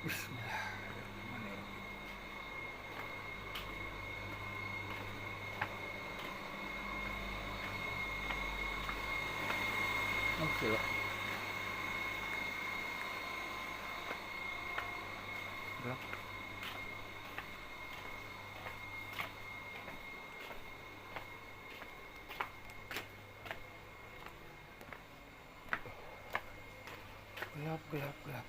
Bismillahirrahmanirrahim. Oke, gelap. Gelap, gelap, gelap.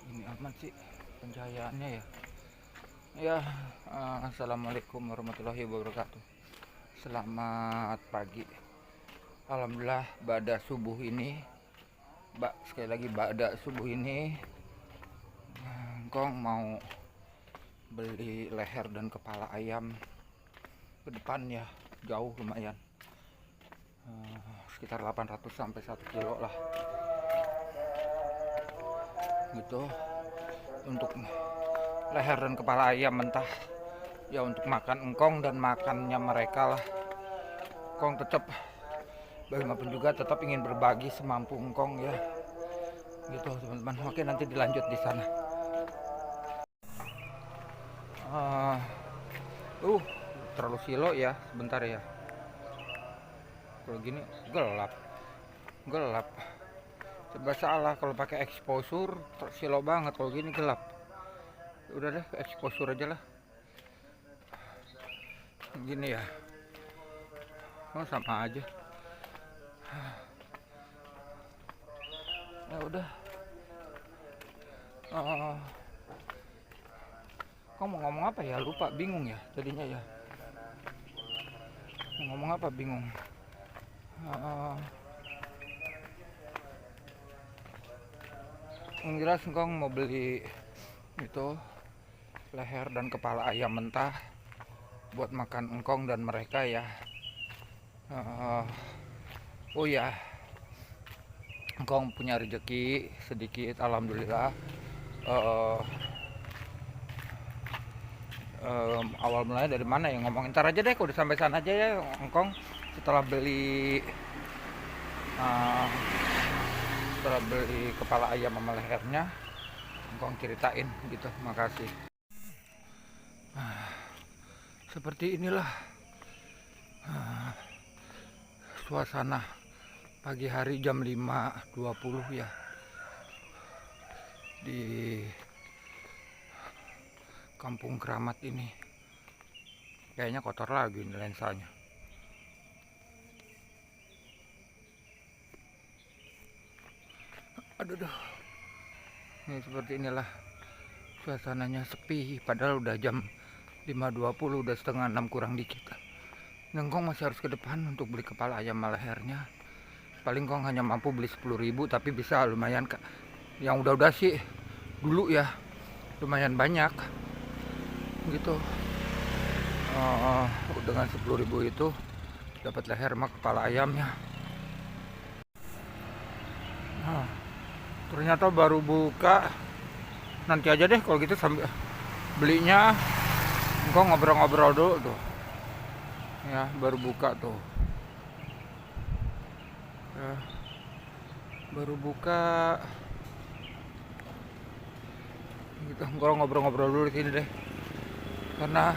Ini aman sih pencahayaannya ya. Ya, assalamualaikum warahmatullahi wabarakatuh. Selamat pagi. Alhamdulillah ba'da subuh ini, sekali lagi ba'da subuh ini, Kong mau beli leher dan kepala ayam ke depan ya, jauh lumayan, sekitar 800 sampai 1 kilo lah gitu, untuk leher dan kepala ayam mentah ya, untuk makan engkong dan makannya mereka lah. Engkong tetap bagaimanapun juga tetap ingin berbagi semampu engkong ya, gitu teman-teman. Oke, nanti dilanjut di sana. Terlalu silo ya, sebentar ya. Kalau gini gelap, gelap. Coba salah kalau pakai exposure silo banget, kalau gini gelap. Udah deh, exposure aja lah. Gini ya, sama aja. Ya udah. Kamu mau ngomong apa ya? Lupa, bingung ya tadinya ya. Mau ngomong apa bingung. Yang jelas engkong mau beli itu leher dan kepala ayam mentah buat makan engkong dan mereka ya. Oh ya, engkong punya rezeki sedikit, alhamdulillah. Awal mulanya dari mana ya, ngomongin ntar aja deh, kalau udah sampai sana aja ya engkong. Setelah beli kepala ayam sama lehernya, engkong ceritain gitu. Makasih. Seperti inilah suasana pagi hari jam 5.20 ya, di Kampung Keramat ini. Kayaknya kotor lagi ini lensanya. Aduh. Ini seperti inilah suasananya, sepi. Padahal udah jam 5.20, udah setengah 6 kurang dikit. Engkong masih harus ke depan untuk beli kepala ayam lehernya. Paling Kong hanya mampu beli 10.000, tapi bisa lumayan. Yang udah-udah sih dulu ya lumayan banyak gitu. Dengan 10.000 itu dapat leher sama kepala ayamnya. Ternyata baru buka. Nanti aja deh kalau gitu, sambil belinya engkong ngobrol-ngobrol dulu tuh ya. Baru buka tuh ya, baru buka gitu. Engkong ngobrol-ngobrol dulu di sini deh, karena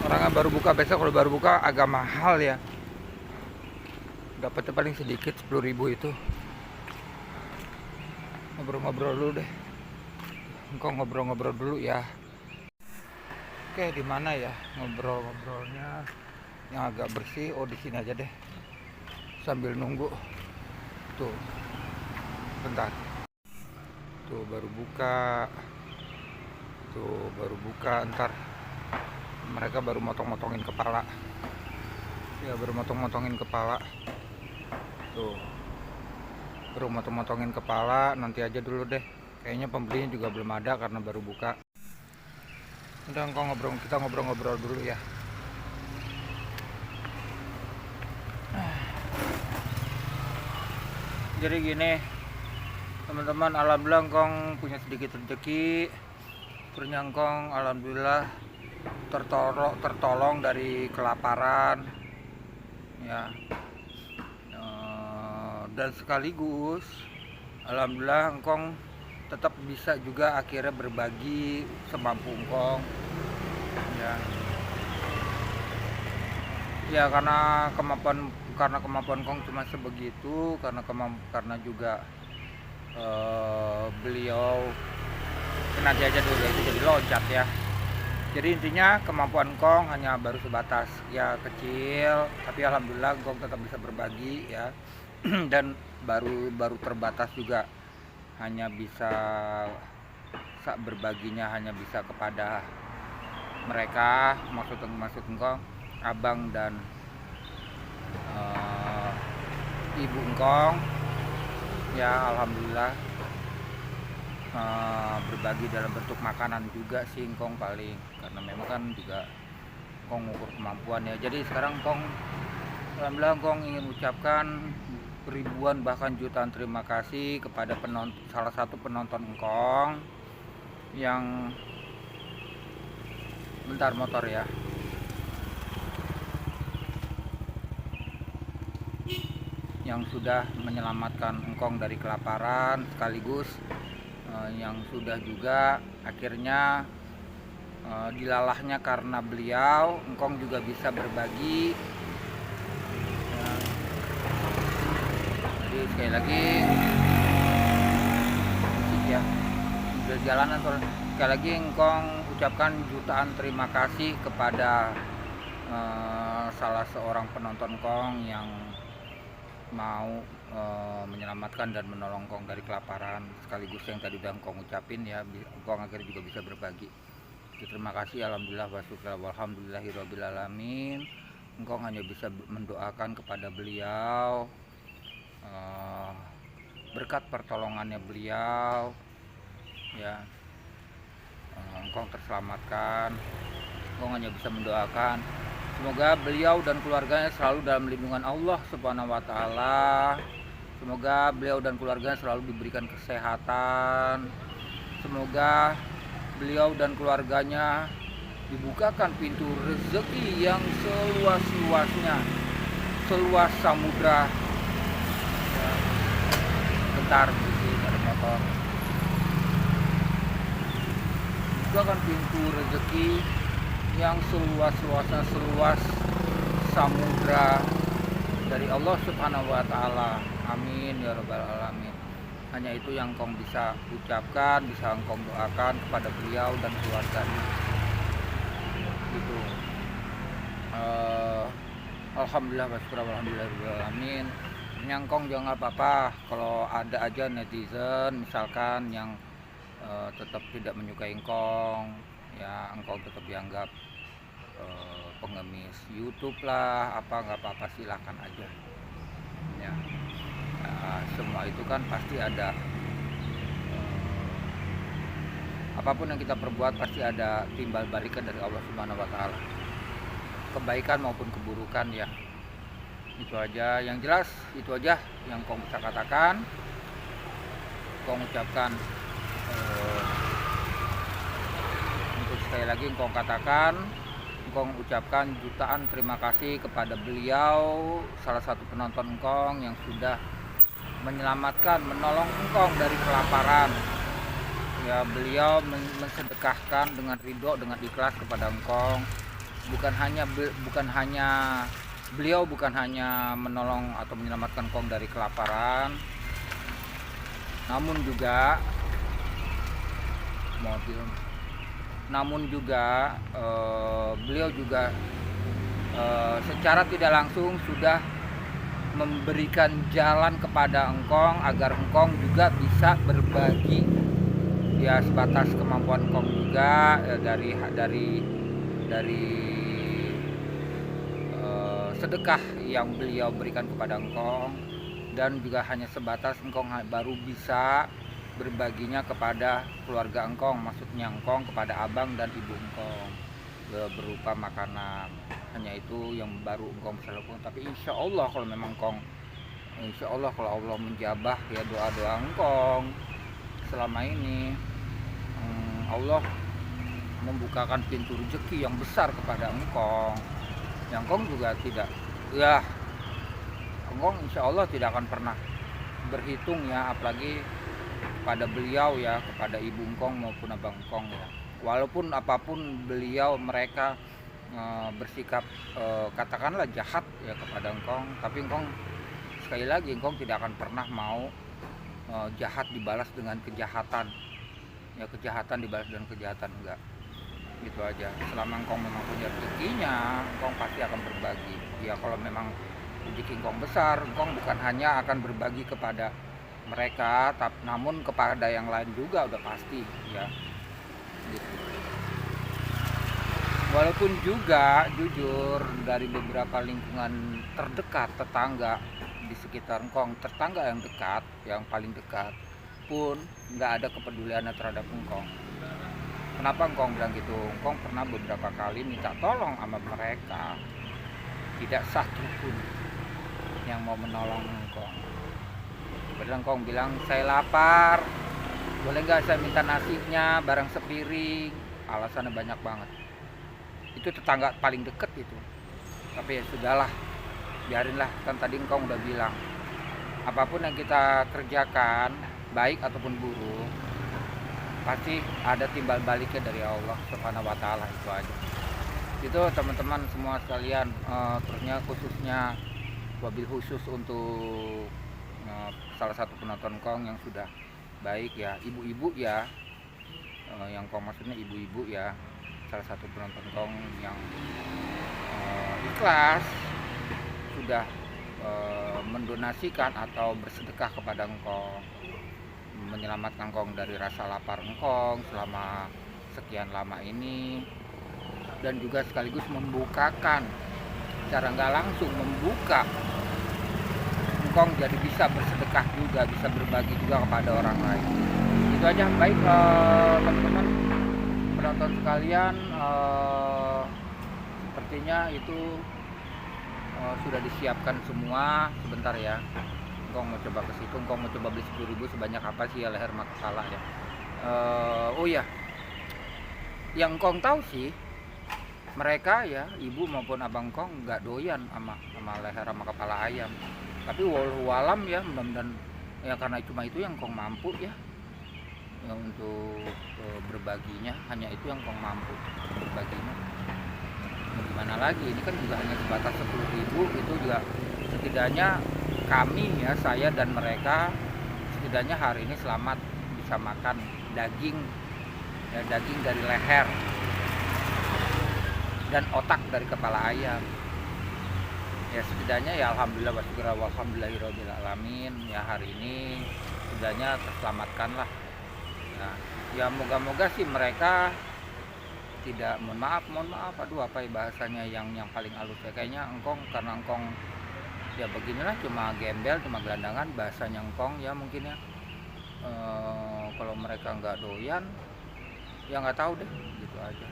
orangnya baru buka. Besok kalau baru buka agak mahal ya, dapatnya paling sedikit, 10.000 itu. Ngobrol-ngobrol dulu deh, engkong ngobrol-ngobrol dulu ya. Oke, di mana ya ngobrol-ngobrolnya yang agak bersih? Oh, di sini aja deh, sambil nunggu tuh. Bentar, tuh baru buka, ntar mereka baru motong-motongin kepala ya, baru motong-motongin kepala tuh, baru motong-motongin kepala. Nanti aja dulu deh, kayaknya pembelinya juga belum ada karena baru buka. Udah, kita ngobrol-ngobrol dulu ya. Jadi gini teman-teman, alhamdulillah engkong punya sedikit rezeki. Pernyangkong alhamdulillah tertolong dari kelaparan ya. Dan sekaligus alhamdulillah engkong tetap bisa juga akhirnya berbagi semampu engkong ya. Ya karena kemampuan engkong cuma sebegitu, karena juga beliau kena jajah dulu itu jadi loncat ya. Jadi intinya kemampuan engkong hanya baru sebatas ya kecil, tapi alhamdulillah engkong tetap bisa berbagi ya. Dan baru terbatas juga, hanya bisa berbaginya hanya bisa kepada mereka, maksud engkong abang dan ibu engkong ya. Alhamdulillah berbagi dalam bentuk makanan juga sih engkong paling, karena memang kan juga engkong ngukur kemampuan ya. Jadi sekarang engkong alhamdulillah engkong ingin ucapkan ribuan bahkan jutaan terima kasih kepada salah satu penonton engkong yang bentar motor ya, yang sudah menyelamatkan engkong dari kelaparan, sekaligus yang sudah juga akhirnya dilalahnya karena beliau engkong juga bisa berbagi. Jadi sekali lagi ya, udah jalanan soalnya. Sekali lagi engkong ucapkan jutaan terima kasih kepada salah seorang penonton engkong yang mau menyelamatkan dan menolong engkong dari kelaparan, sekaligus yang tadi udah engkong ucapin ya, engkong akhirnya juga bisa berbagi. Terima kasih, alhamdulillah wa syukur walhamdulillahirabbil alamin. Engkong hanya bisa mendoakan kepada beliau berkat pertolongannya beliau ya, engkong terselamatkan. Engkong hanya bisa mendoakan semoga beliau dan keluarganya selalu dalam lindungan Allah Subhanahu wa taala. Semoga beliau dan keluarganya selalu diberikan kesehatan. Semoga beliau dan keluarganya dibukakan pintu rezeki yang seluas-luasnya, seluas samudra. Bentar, ada motor. Bukakan pintu rezeki yang seluas-luasnya, seluas samudra dari Allah Subhanahu wa taala. Amin ya rabbal alamin. Hanya itu yang engkong bisa ucapkan, bisa engkong doakan kepada beliau dan keluarganya. Gitu. Alhamdulillah wa syukur walhamdulillahirabbil alamin. Nyangkong jangan apa-apa kalau ada aja netizen misalkan yang tetap tidak menyukai engkong ya, engkong tetap dianggap pengemis YouTube lah nggak apa-apa, silakan aja ya. Semua itu kan pasti ada, apapun yang kita perbuat pasti ada timbal balikan dari Allah Subhanahu wa taala, kebaikan maupun keburukan ya. Itu aja yang jelas, itu aja yang kau bisa katakan. Kau ucapkan untuk sekali lagi kau katakan, kau ucapkan jutaan terima kasih kepada beliau, salah satu penonton engkong yang sudah menyelamatkan, menolong engkong dari kelaparan ya. Beliau mensedekahkan dengan ridho, dengan ikhlas kepada engkong. Beliau bukan hanya menolong atau menyelamatkan engkong dari kelaparan, namun juga beliau juga secara tidak langsung sudah memberikan jalan kepada engkong agar engkong juga bisa berbagi ya, sebatas kemampuan engkong juga dari sedekah yang beliau berikan kepada engkong, dan juga hanya sebatas engkong baru bisa berbaginya kepada keluarga engkong, maksudnya engkong kepada abang dan ibu engkong berupa makanan. Hanya itu yang baru engkong bisa lakukan. Tapi insya Allah kalau memang engkong, insya Allah kalau Allah menjabah ya doa-doa engkong selama ini, Allah membukakan pintu rezeki yang besar kepada engkong. Yang engkong juga tidak, ya engkong insya Allah tidak akan pernah berhitung ya, apalagi pada beliau ya, kepada ibu engkong maupun abang engkong ya. Walaupun apapun beliau mereka bersikap katakanlah jahat ya kepada engkong, tapi engkong sekali lagi engkong tidak akan pernah mau jahat dibalas dengan kejahatan. Ya kejahatan dibalas dengan kejahatan, enggak. Gitu aja. Selama engkong memang punya rezekinya, engkong pasti akan berbagi. Ya kalau memang rezeki engkong besar, engkong bukan hanya akan berbagi kepada mereka, namun kepada yang lain juga udah pasti ya. Gitu. Walaupun juga jujur dari beberapa lingkungan terdekat tetangga di sekitar engkong, tetangga yang dekat, yang paling dekat pun nggak ada kepeduliannya terhadap engkong. Kenapa engkong bilang gitu? Engkong pernah beberapa kali minta tolong sama mereka, tidak satu pun yang mau menolong engkong. Padahal engkong bilang, saya lapar, boleh nggak saya minta nasinya barang sepiring? Alasannya banyak banget. Itu tetangga paling deket itu. Tapi ya sudahlah, biarinlah, kan tadi engkong udah bilang, apapun yang kita kerjakan, baik ataupun buruk, pasti ada timbal baliknya dari Allah Subhanahu wa Ta'ala. Itu aja. Itu teman-teman semua sekalian, terusnya khususnya wabil khusus untuk salah satu penonton kong yang sudah baik ya, ibu-ibu ya, yang kong maksudnya ibu-ibu ya, salah satu penonton kong yang ikhlas sudah mendonasikan atau bersedekah kepada engkong, menyelamatkan engkong dari rasa lapar engkong selama sekian lama ini, dan juga sekaligus membukakan secara nggak langsung, membuka engkong jadi bisa bersedekah juga, bisa berbagi juga kepada orang lain. Itu aja. Baik teman-teman penonton sekalian, sepertinya itu sudah disiapkan semua. Sebentar ya, engkong mau coba ke situ, engkong mau coba beli 10.000 sebanyak apa sih ya leher sama kepala ya. Oh ya, yang engkong tahu sih, mereka ya ibu maupun abang engkong nggak doyan sama leher sama kepala ayam. Tapi wallahu alam ya, mudah-mudahan ya, karena cuma itu yang engkong mampu ya, yang untuk berbaginya, hanya itu yang engkong mampu berbaginya. Mau gimana lagi, ini kan juga hanya sebatas 10.000, itu juga setidaknya kami ya, saya dan mereka setidaknya hari ini selamat bisa makan daging ya, daging dari leher dan otak dari kepala ayam ya. Setidaknya ya alhamdulillah wa syukur walhamdulillahirabbil alamin ya, hari ini setidaknya terselamatkan lah ya. Moga-moga sih mereka tidak, mohon maaf, aduh apa ya bahasanya yang paling halus ya, kayaknya engkong, karena engkong ya beginilah, cuma gembel, cuma gelandangan bahasanya engkong ya mungkin ya. Kalau mereka nggak doyan ya nggak tahu deh, gitu aja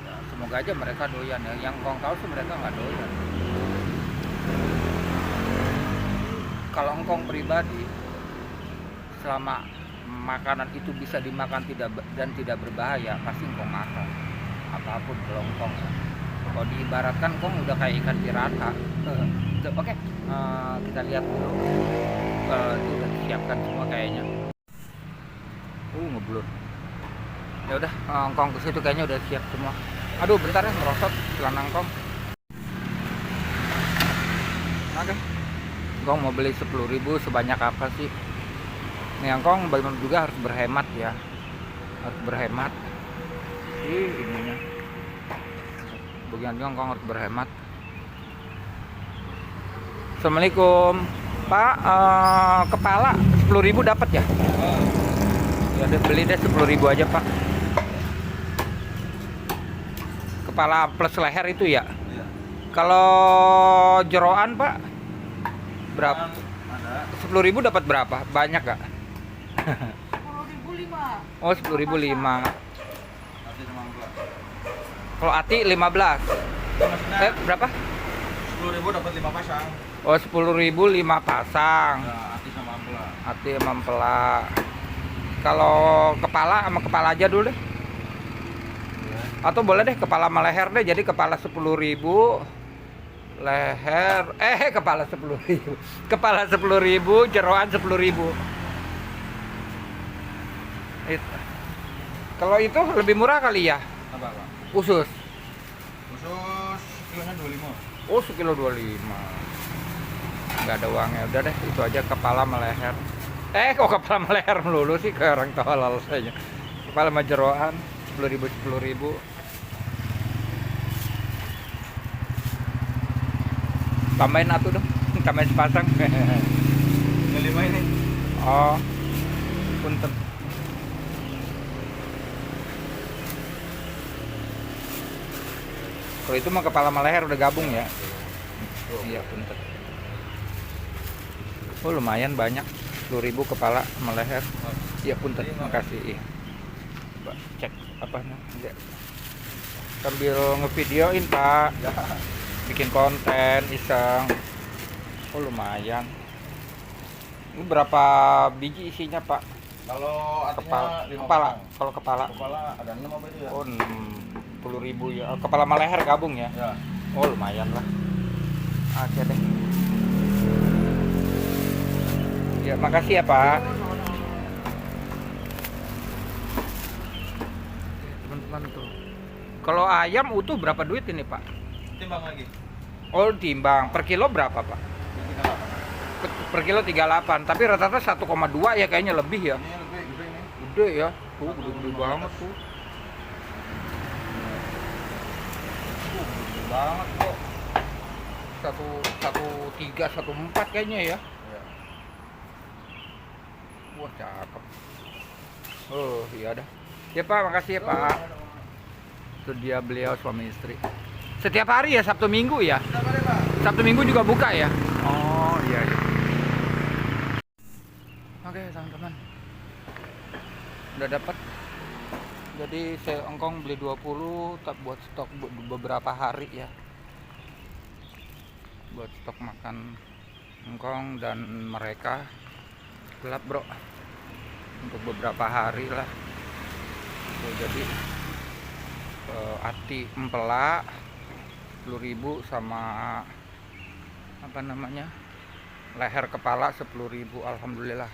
ya. Semoga aja mereka doyan ya, yang engkong tahu sih mereka nggak doyan. Kalau engkong pribadi, selama makanan itu bisa dimakan dan tidak berbahaya, pasti engkong makan apapun. Kalau engkong kalau diibaratkan engkong udah kayak ikan piranha. Oke, kita lihat dulu. Itu udah disiapkan semua kayaknya. Ngeblur. Ya udah, engkong ke situ kayaknya udah siap semua. Aduh, bentar ya, merosot celana engkong. Oke. Engkong mau beli 10.000 sebanyak apa sih? Nih engkong bagaimana juga harus berhemat ya. Harus berhemat. Ininya. Bagian juga engkong harus berhemat. Assalamualaikum Pak, kepala 10.000 dapat ya? Ya udah, beli deh 10.000 aja Pak. Kepala plus leher itu ya? Iya. Kalau jeroan Pak berapa? 10.000 dapat berapa? Banyak gak? 10.005. Oh 10.005. Kalau ati 15. Berapa? 10.000 dapat 5 pasang. Oh 10.000 5 pasang. Ya, ati sama ampela. Ati sama ampela. Kalau kepala sama kepala aja dulu deh. Atau boleh deh kepala sama leher deh, jadi kepala 10.000, leher kepala 10.000, kepala 10.000, jeroan 10.000. Kalau itu lebih murah kali ya? Apa, Pak? Khusus. Khusus kilonya 25. Oh, sekilo 25. Nggak ada uangnya. Udah deh, itu aja kepala sama leher. Kok kepala sama leher melulu sih, ke orang tolol saja. Kepala sama jeroan 10.000, 10.000. Tambahin atuh dong, tambahin sepasang. 25 ini. Oh, punten. Kalau itu mah kepala sama leher udah gabung ya. Iya, punten. Oh, lumayan banyak. 10.000 kepala sama leher. Iya, punten. Makasih. Iya. Coba cek apa namanya. Sambil ngevideoin, Pak. Bikin konten iseng. Oh, lumayan. Ini berapa biji isinya, Pak? Kalau Kepala. artinya 5 Kepala. potong. Kalau kepala. Kepala ada 6 apa itu ya? Oh, 60.000 ya. Kepala sama leher gabung ya? Ya. Oh, lumayan lah. Oke deh. Ya, makasih ya, Pak. Teman-teman tuh. Kalau ayam utuh berapa duit ini, Pak? Timbang lagi. Oh, timbang. Per kilo berapa, Pak? 38. Per kilo 38, tapi rata-rata 1,2 ya, kayaknya lebih ya. Ini lebih gede ini. Gede ya. Tuh, gede-gede banget tuh. Gede banget kok. 1,3, 1,4 kayaknya ya. Ya. Wah, cakep. Oh, iya dah. Ya, Pak, makasih ya, Pak. Itu dia beliau suami istri. Setiap hari ya, Sabtu Minggu ya? Berapa deh, Pak? Sabtu Minggu juga buka ya? Oh, iya, iya. Oke, teman-teman. Udah dapat. Jadi saya engkong beli 20 tak buat stok beberapa hari ya. Buat stok makan engkong dan mereka gelap, Bro. Untuk beberapa hari lah. Tuh, jadi ati empela 10.000 sama apa namanya? Leher kepala 10.000, alhamdulillah.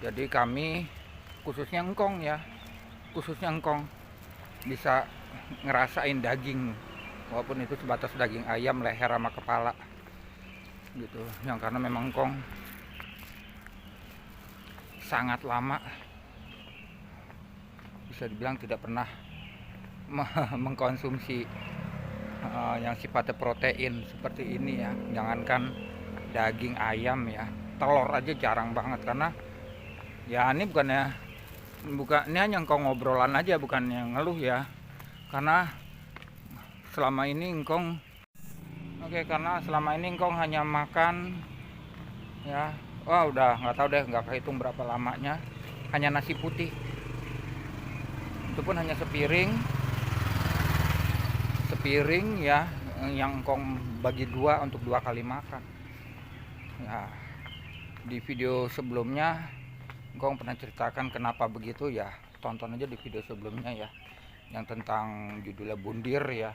Jadi kami khususnya engkong ya. Khususnya engkong bisa ngerasain daging, walaupun itu sebatas daging ayam, leher sama kepala gitu. Yang karena memang engkong sangat lama, bisa dibilang tidak pernah mengkonsumsi yang sifatnya protein seperti ini ya. Jangankan daging ayam ya, telur aja jarang banget. Karena ya ini ini hanya engkong ngobrolan aja, bukan yang ngeluh ya. Karena selama ini engkong hanya makan ya, udah nggak tahu deh, nggak kehitung berapa lamanya, hanya nasi putih. Itu pun hanya sepiring ya, yang engkong bagi dua untuk 2 kali makan ya. Di video sebelumnya engkong pernah ceritakan kenapa begitu ya, tonton aja di video sebelumnya ya, yang tentang judulnya bundir ya.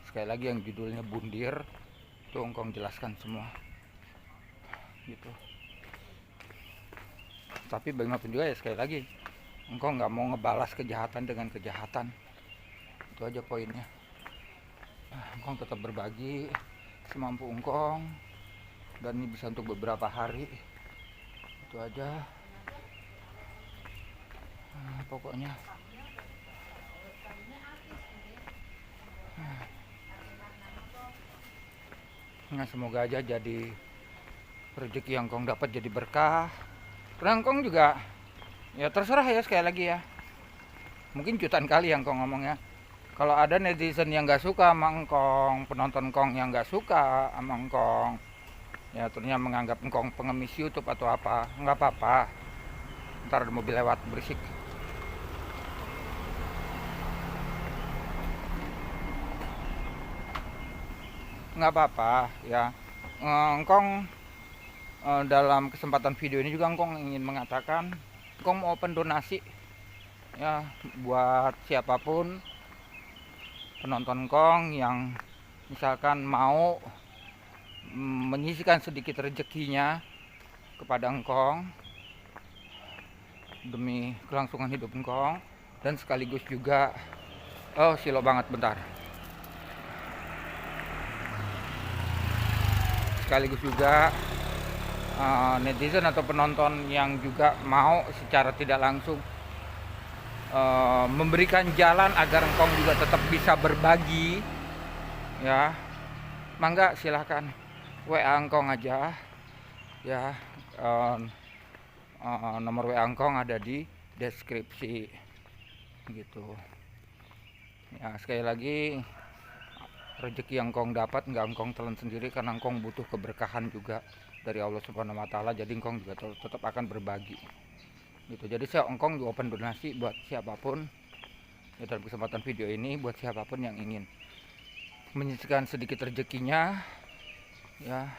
Sekali lagi, yang judulnya bundir itu engkong jelaskan semua gitu. Tapi bagaimanapun juga ya, sekali lagi engkong nggak mau ngebalas kejahatan dengan kejahatan. Itu aja poinnya. Engkong tetap berbagi semampu engkong, dan ini bisa untuk beberapa hari. Itu aja. Pokoknya nah, semoga aja jadi rezeki yang engkong dapat jadi berkah. Karena engkong juga ya terserah ya, sekali lagi ya, mungkin jutaan kali yang engkong ngomongnya, kalau ada netizen yang nggak suka sama engkong, penonton engkong yang nggak suka sama engkong ya, ternyata menganggap engkong pengemis YouTube atau apa, nggak apa-apa. Ntar ada mobil lewat berisik. Nggak apa-apa ya. Engkong dalam kesempatan video ini juga engkong ingin mengatakan engkong mau open donasi ya, buat siapapun penonton engkong yang misalkan mau menyisihkan sedikit rezekinya kepada engkong demi kelangsungan hidup engkong, dan sekaligus juga silo banget bentar, sekaligus juga netizen atau penonton yang juga mau secara tidak langsung memberikan jalan agar engkong juga tetap bisa berbagi, ya mangga silahkan WA engkong aja ya. Nomor WA engkong ada di deskripsi gitu ya. Sekali lagi, rezeki yang engkong dapat nggak engkong telan sendiri, karena engkong butuh keberkahan juga dari Allah Subhanahu wa Ta'ala. Jadi engkong juga tetap akan berbagi gitu. Jadi saya engkong juga open donasi buat siapapun ya, dalam kesempatan video ini buat siapapun yang ingin menyisihkan sedikit rezekinya ya,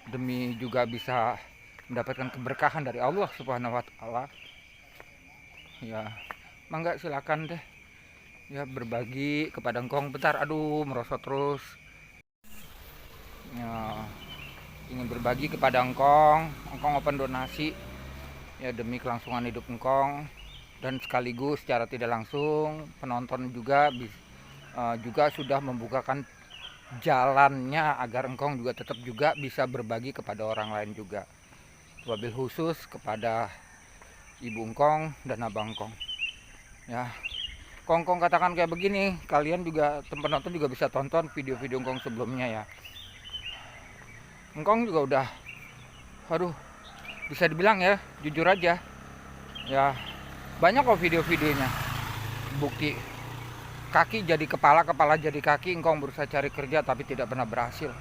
demi juga bisa mendapatkan keberkahan dari Allah Subhanahu wa Ta'ala ya. Mangga silakan deh ya, berbagi kepada engkong. Bentar, aduh merosot terus ya. Ingin berbagi kepada engkong open donasi ya, demi kelangsungan hidup engkong, dan sekaligus secara tidak langsung penonton juga juga sudah membukakan jalannya agar engkong juga tetap juga bisa berbagi kepada orang lain juga. Wabil khusus kepada ibu engkong dan abang engkong ya. Kongkong katakan kayak begini, kalian juga penonton juga bisa tonton video-video engkong sebelumnya ya. Engkong juga udah, aduh bisa dibilang ya, jujur aja ya, banyak kok video-videonya bukti kaki jadi kepala, kepala jadi kaki. Engkong berusaha cari kerja tapi tidak pernah berhasil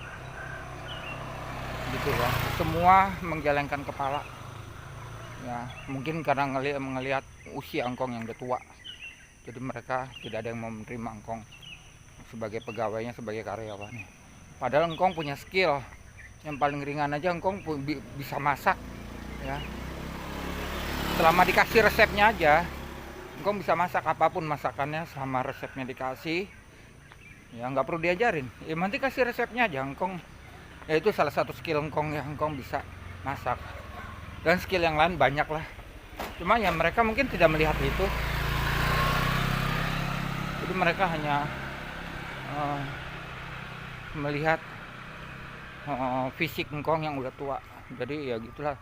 gitu ya. Semua menggelengkan kepala ya, mungkin karena melihat usia engkong yang udah tua, jadi mereka tidak ada yang mau menerima engkong sebagai pegawainya, sebagai karyawannya. Padahal engkong punya skill yang paling ringan aja, engkong bisa masak ya. Selama dikasih resepnya aja, engkong bisa masak apapun masakannya, sama resepnya dikasih ya, nggak perlu diajarin ya, nanti kasih resepnya aja engkong ya. Itu salah satu skill engkong ya, engkong bisa masak. Dan skill yang lain banyak lah, cuma ya mereka mungkin tidak melihat itu. Jadi mereka hanya melihat fisik engkong yang udah tua. Jadi ya gitulah,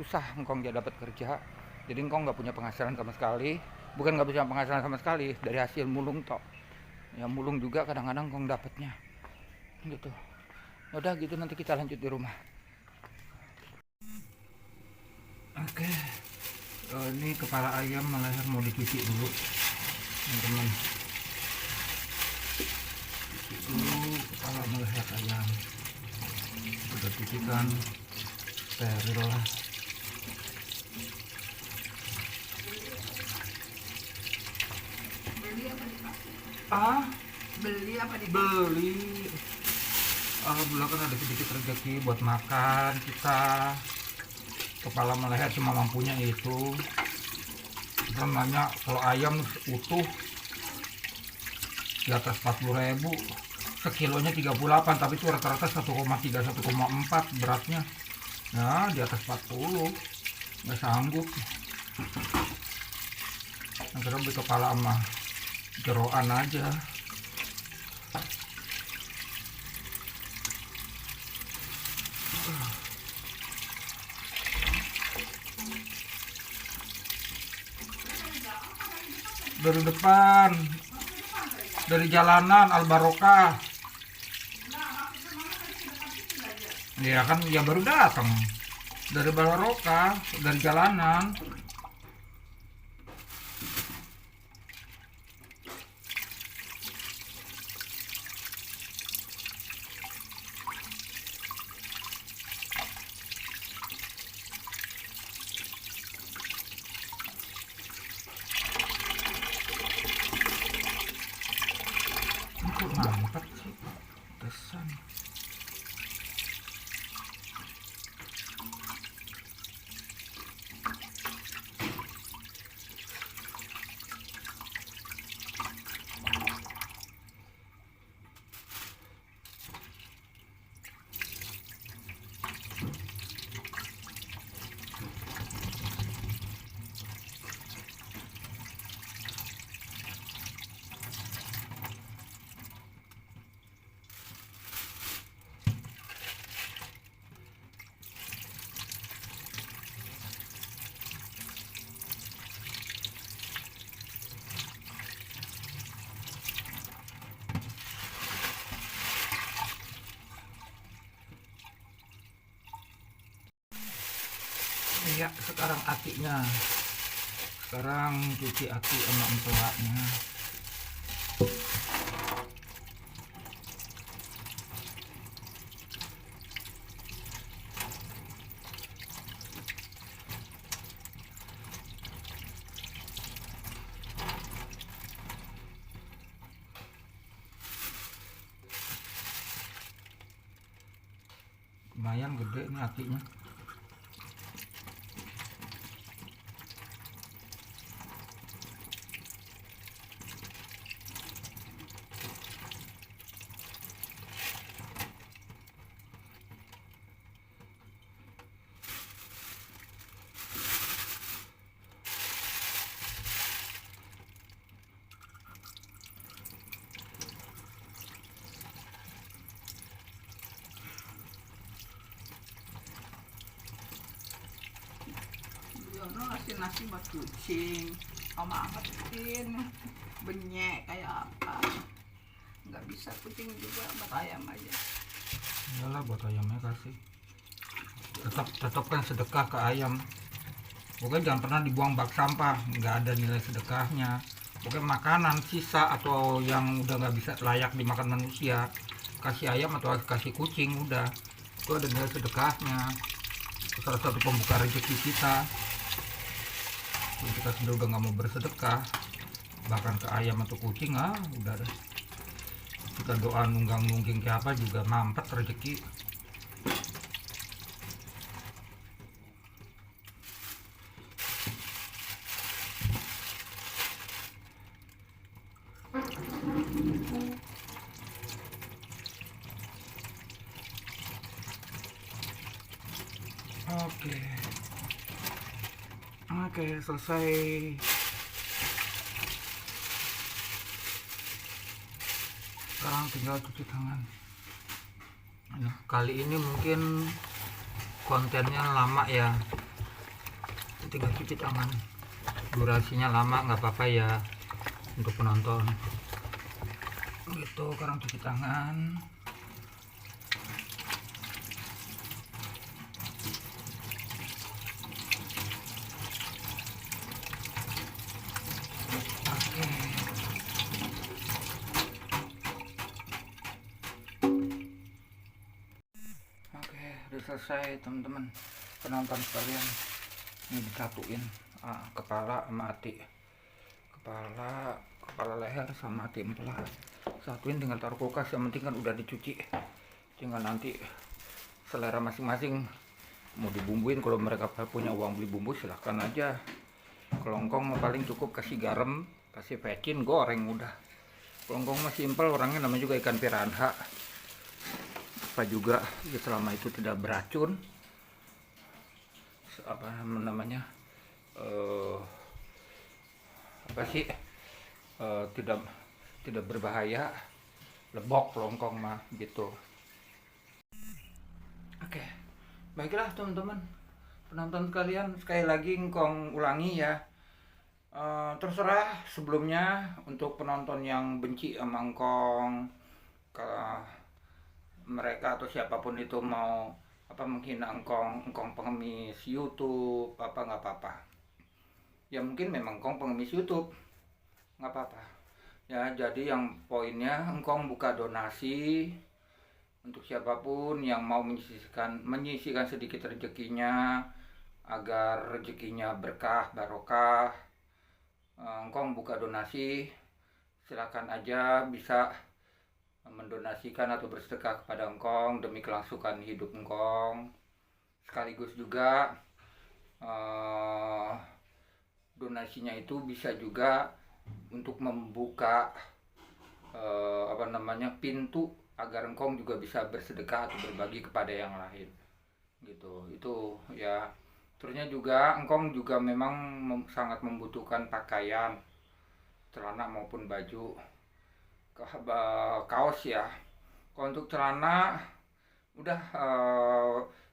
susah engkong dia dapat kerja. Jadi engkong nggak punya penghasilan sama sekali. Bukan nggak punya penghasilan sama sekali, dari hasil mulung tok ya. Mulung juga kadang-kadang engkong dapatnya gitu. Udah gitu, nanti kita lanjut di rumah. Oke, ini kepala ayam melahir mau dicuci dulu teman-teman. Cuci dulu kepala melahir ayam, udah cucikan steril lah. Beli apa nih? Beli. Alhamdulillah kan ada sedikit rezeki buat makan kita. Kepala melahir cuma mampunya itu. Kita nanya kalau ayam utuh di atas 40.000, sekilonya 38, tapi itu rata-rata 1,3 1,4 beratnya ya, di atas 40 nggak sanggup. Akhirnya beli kepala sama jeroan aja. Dari depan, dari jalanan Al Barokah. Ya kan, ya baru datang dari Barokah, dari jalanan. Mantap sih, pesan. ya sekarang atinya. Sekarang cuci ati sama empelaknya. Lumayan gede nih atinya. Yono ngasih nasi buat kucing, sama angetin benyek kayak apa. Nggak bisa kucing juga, buat ayam aja. Iyalah buat ayamnya kasih. Tetap kan sedekah ke ayam. Pokoknya jangan pernah dibuang bak sampah, nggak ada nilai sedekahnya. Pokoknya makanan sisa atau yang udah nggak bisa layak dimakan manusia, kasih ayam atau kasih kucing, udah itu ada nilai sedekahnya. Salah satu pembuka rezeki kita. Kalau kita sudah nggak mau bersedekah, bahkan ke ayam atau kucing, udah deh. Kita doa nunggang-nungging kayak apa juga mampet rezeki. Oke, selesai. Sekarang tinggal cuci tangan. Nah, kali ini mungkin kontennya lama ya, tinggal cuci tangan. Durasinya lama nggak apa-apa ya untuk penonton. Gitu, sekarang cuci tangan. Udah selesai teman-teman, penonton sekalian. Ini disatuin kepala sama hati, kepala leher sama hati empelah, satuin tinggal taruh kulkas. Yang penting kan udah dicuci, tinggal nanti selera masing-masing mau dibumbuin. Kalau mereka punya uang beli bumbu silahkan aja. Kelongkong paling cukup kasih garam, kasih pecin, goreng udah. Kelongkong mah simpel orangnya, namanya juga ikan piranha. Apa juga ya, selama itu tidak beracun, apa namanya, tidak berbahaya, lebok kelongkong mah gitu. Oke, baiklah teman-teman penonton sekalian, sekali lagi ngkong ulangi ya, terserah sebelumnya untuk penonton yang benci sama ngkong, mereka atau siapapun itu mau menghina engkong pengemis YouTube nggak apa-apa ya. Mungkin memang engkong pengemis YouTube, nggak apa-apa ya. Jadi yang poinnya engkong buka donasi untuk siapapun yang mau menyisihkan sedikit rezekinya agar rezekinya berkah barokah. Engkong buka donasi, silakan aja, bisa mendonasikan atau bersedekah kepada engkong demi kelangsungan hidup engkong. Sekaligus juga donasinya itu bisa juga untuk membuka pintu agar engkong juga bisa bersedekah atau berbagi kepada yang lain gitu. Itu ya. Terusnya juga engkong juga memang sangat membutuhkan pakaian, celana maupun baju, kaos ya. Kalau untuk celana udah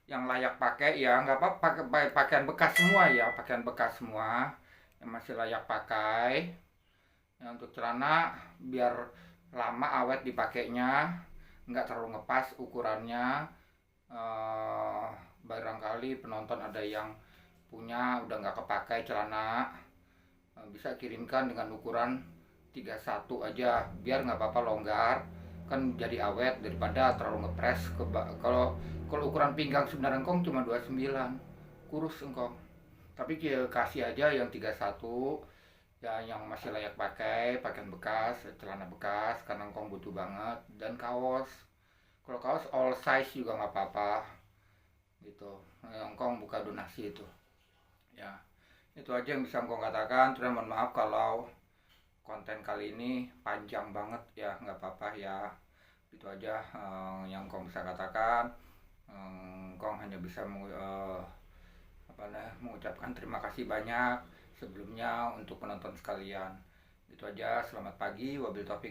yang layak pakai ya, nggak apa-apa, pakaian bekas semua ya, pakaian bekas semua yang masih layak pakai ya. Untuk celana biar lama awet dipakainya, nggak terlalu ngepas ukurannya. Barangkali penonton ada yang punya udah nggak kepakai celana, bisa kirimkan dengan ukuran 31 aja, biar nggak apa-apa, longgar kan, jadi awet daripada terlalu ngepres kalau ukuran pinggang sebenarnya engkong cuma 29, kurus engkong. Tapi kasih aja yang 31 ya, yang masih layak pakai, pakaian bekas, celana bekas karena engkong butuh banget, dan kaos. Kalau kaos all size juga nggak apa-apa gitu. Engkong buka donasi itu ya. Itu aja yang bisa engkong katakan. Terus mohon maaf kalau konten kali ini panjang banget ya, nggak apa-apa ya. Itu aja yang engkong bisa katakan. Engkong hanya bisa mengucapkan terima kasih banyak sebelumnya untuk penonton sekalian. Itu aja, selamat pagi, wabil taufik.